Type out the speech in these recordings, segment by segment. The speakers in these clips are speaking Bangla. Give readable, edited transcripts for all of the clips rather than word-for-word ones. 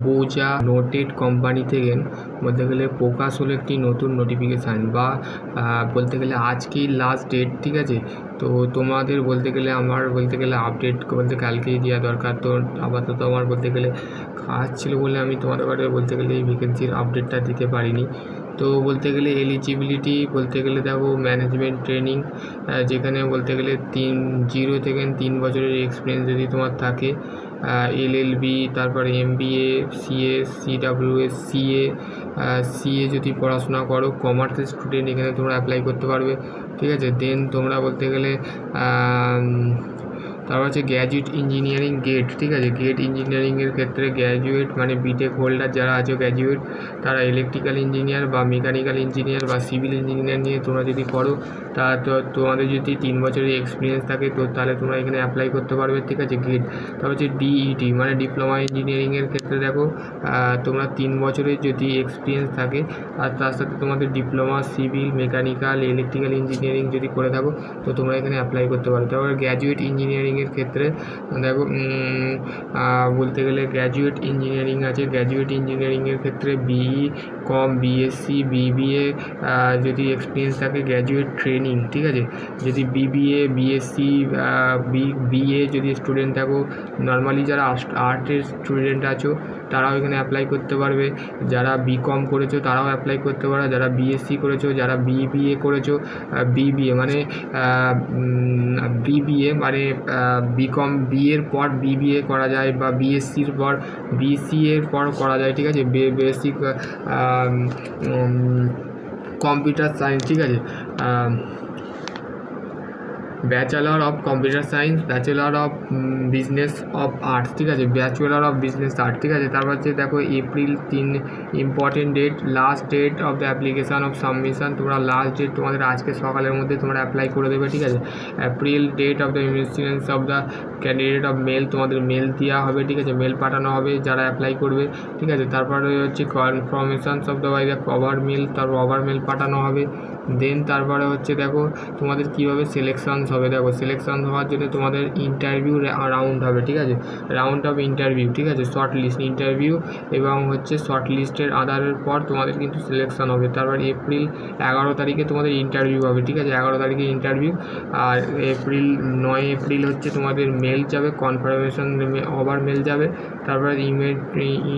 বোজা নোটেড কোম্পানি থেকে বলতে গেলে প্রকাশ হলো একটি নতুন নোটিফিকেশান বা বলতে গেলে আজকেই লাস্ট ডেট, ঠিক আছে। তো তোমাদের বলতে গেলে আমার বলতে গেলে আপডেট বলতে কালকেই দেওয়া দরকার। তো আপাতত আমার বলতে গেলে কাজ ছিল বলে আমি তোমাদের বাড়ি বলতে গেলে এই ভ্যাকেন্সির আপডেটটা দিতে পারিনি। তো বলতে গেলে এলিজিবিলিটি বলতে গেলে দেখো ম্যানেজমেন্ট ট্রেনিং, যেখানে বলতে গেলে 0 থেকে 3 বছরের এক্সপিরিয়েন্স যদি তোমার থাকে, LLB, তারপরে MBA, CS, CWS, সিএ যদি পড়াশোনা করো, কমার্সের স্টুডেন্ট এখানে তোমরা অ্যাপ্লাই করতে পারবে, ঠিক আছে। দেন তোমরা বলতে গেলে তারপর হচ্ছে গ্র্যাজুয়েট ইঞ্জিনিয়ারিং গেট, ঠিক আছে। গেট ইঞ্জিনিয়ারিংয়ের ক্ষেত্রে গ্র্যাজুয়েট মানে বিটেক হোল্ডার যারা আছে গ্র্যাজুয়েট, তারা ইলেকট্রিক্যাল ইঞ্জিনিয়ার বা মেকানিক্যাল ইঞ্জিনিয়ার বা সিভিল ইঞ্জিনিয়ার নিয়ে তোমরা যদি করো, তা তো তোমাদের যদি 3 বছরের এক্সপিরিয়েন্স থাকে তো তাহলে তোমরা এখানে অ্যাপ্লাই করতে পারবে, ঠিক আছে। গেট। তারপর হচ্ছে ডিইটি মানে ডিপ্লোমা ইঞ্জিনিয়ারিংয়ের ক্ষেত্রে দেখো তোমরা 3 বছরের যদি এক্সপিরিয়েন্স থাকে আর তার সাথে তোমাদের diploma civil mechanical electrical engineering যদি করে থাকো তো তোমরা এখানে অ্যাপ্লাই করতে পারো। তারপরে গ্র্যাজুয়েট ইঞ্জিনিয়ারিংয়ের ক্ষেত্রে দেখো বলতে গেলে গ্র্যাজুয়েট ইঞ্জিনিয়ারিং আছে। গ্র্যাজুয়েট ইঞ্জিনিয়ারিংয়ের ক্ষেত্রে BE.Com, BSc, BBA যদি এক্সপিরিয়েন্স থাকে, গ্র্যাজুয়েট ট্রেনিং, ঠিক আছে। যদি BBA, BSc, BA যদি স্টুডেন্ট থাকো, নর্মালি যারা আর্টের স্টুডেন্ট আছো তারাও এখানে অ্যাপ্লাই করতে পারবে। যারা BCom করেছো তারাও অ্যাপ্লাই করতে পারো। যারা BSc করেছো, যারা BBA করেছো, BBA মানে BCom বিএর পর BBA করা যায় বা BScর পর BCAর পর করা যায়, ঠিক আছে। বেসিক কম্পিউটার সায়েন্স, ঠিক আছে। Bachelor of computer science, bachelor of business of arts, ঠিক আছে। ব্যাচেলর অফ বিজনেস আর্ট, ঠিক আছে। তারপর হচ্ছে দেখো April 3 important date, last date of the application of submission. তোমরা লাস্ট ডেট তোমাদের আজকে সকালের মধ্যে তোমরা অ্যাপ্লাই করে দেবে, ঠিক আছে। April date of the investigation of the candidate of mail, তোমাদের মেল দেওয়া হবে, ঠিক আছে। মেল পাঠানো হবে যারা অ্যাপ্লাই করবে, ঠিক আছে। তারপরে হচ্ছে confirmations of the by the cover mail, তারপর ওভার মেল পাঠানো হবে। দেন তারপরে হচ্ছে দেখো তোমাদের কীভাবে সিলেকশনস হবে। দেখো সিলেকশন হওয়ার জন্য তোমাদের ইন্টারভিউ রাউন্ড হবে, ঠিক আছে। রাউন্ড অফ ইন্টারভিউ, ঠিক আছে। শর্ট লিস্ট ইন্টারভিউ এবং হচ্ছে শর্ট লিস্টের আধারের পর তোমাদের কিন্তু সিলেকশন হবে। তারপর এপ্রিল 11 তারিখে তোমাদের ইন্টারভিউ হবে, ঠিক আছে। 11 তারিখে ইন্টারভিউ। আর 9 এপ্রিল হচ্ছে তোমাদের মেল যাবে, কনফার্মেশন ওভার মেল যাবে। তারপরে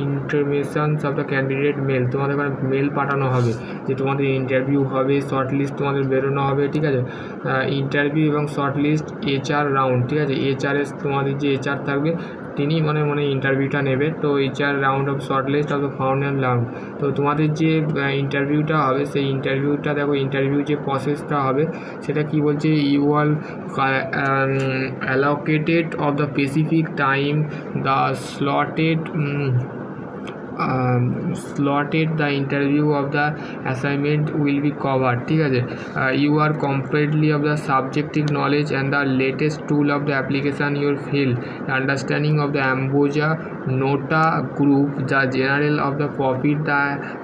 informations of the candidate mail, তোমাদের মেল পাঠানো হবে যে তোমাদের ইন্টারভিউ হবে, শর্ট লিস্ট তোমাদের বেরোনো হবে, ঠিক আছে। ইন্টারভিউ এবং শর্ট লিস্ট HR রাউন্ড, ঠিক আছে। HRS তোমাদের যে HR থাকবে তিনি মনে ইন্টারভিউটা নেবে। তো HR round of short list of the final round. তো তোমাদের যে ইন্টারভিউটা হবে সেই ইন্টারভিউটা দেখো ইন্টারভিউ যে প্রসেসটা হবে সেটা কি বলছে, you are allocated of the specific time the slotted the interview of the assignment will be covered, ঠিক আছে। You are completely of the subjective knowledge and the latest tool of the application your field, understanding of the Amboja Nota group, the general of the profit, the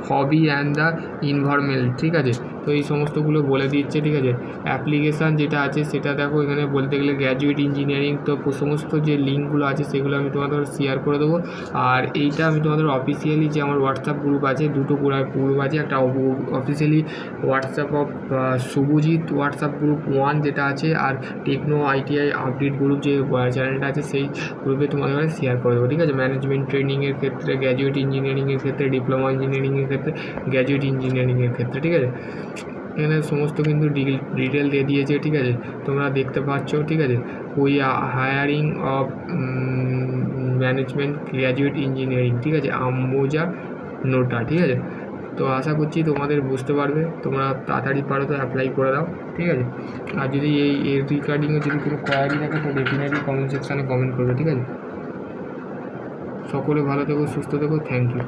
hobby and the environment, ঠিক আছে। তো এই সমস্তগুলো বলে দিচ্ছে, ঠিক আছে। অ্যাপ্লিকেশান যেটা আছে সেটা দেখো এখানে বলতে গেলে গ্র্যাজুয়েট ইঞ্জিনিয়ারিং, তো সমস্ত যে লিঙ্কগুলো আছে সেগুলো আমি তোমাদের শেয়ার করে দেবো। আর এইটা আমি তোমাদের অফিসিয়ালি যে আমার হোয়াটসঅ্যাপ গ্রুপ আছে, দুটো গ্রুপ আছে, একটা officially WhatsApp of Shubhajit WhatsApp group 1 যেটা আছে, আর টেকনো ITI আপডেট গ্রুপ যে চ্যানেলটা আছে সেই গ্রুপে তোমাদের শেয়ার করে দেবো, ঠিক আছে। ম্যানেজমেন্ট ট্রেনিংয়ের ক্ষেত্রে, গ্র্যাজুয়েট ইঞ্জিনিয়ারিংয়ের ক্ষেত্রে, ডিপ্লোমা ইঞ্জিনিয়ারিংয়ের ক্ষেত্রে, গ্র্যাজুয়েট ইঞ্জিনিয়ারিংয়ের ক্ষেত্রে, ঠিক আছে। এখানে সমস্ত কিন্তু ডিটেল দিয়ে দিয়েছে, ঠিক আছে। তোমরা দেখতে পাচ্ছ, ঠিক আছে। We hiring of management graduate engineering, ঠিক আছে, আম্বোজা নোটা, ঠিক আছে। তো আশা করছি তোমাদের বুঝতে পারবে, তোমরা তাড়াতাড়ি পারো তো অ্যাপ্লাই করে দাও, ঠিক আছে। আর যদি এই রিগার্ডিংয়ে যদি কোনো কোয়ারি থাকে তো ডেফিনেটলি কমেন্ট সেকশানে কমেন্ট করবে, ঠিক আছে। সকলে ভালো থেকো, সুস্থ থেকো, থ্যাংক ইউ।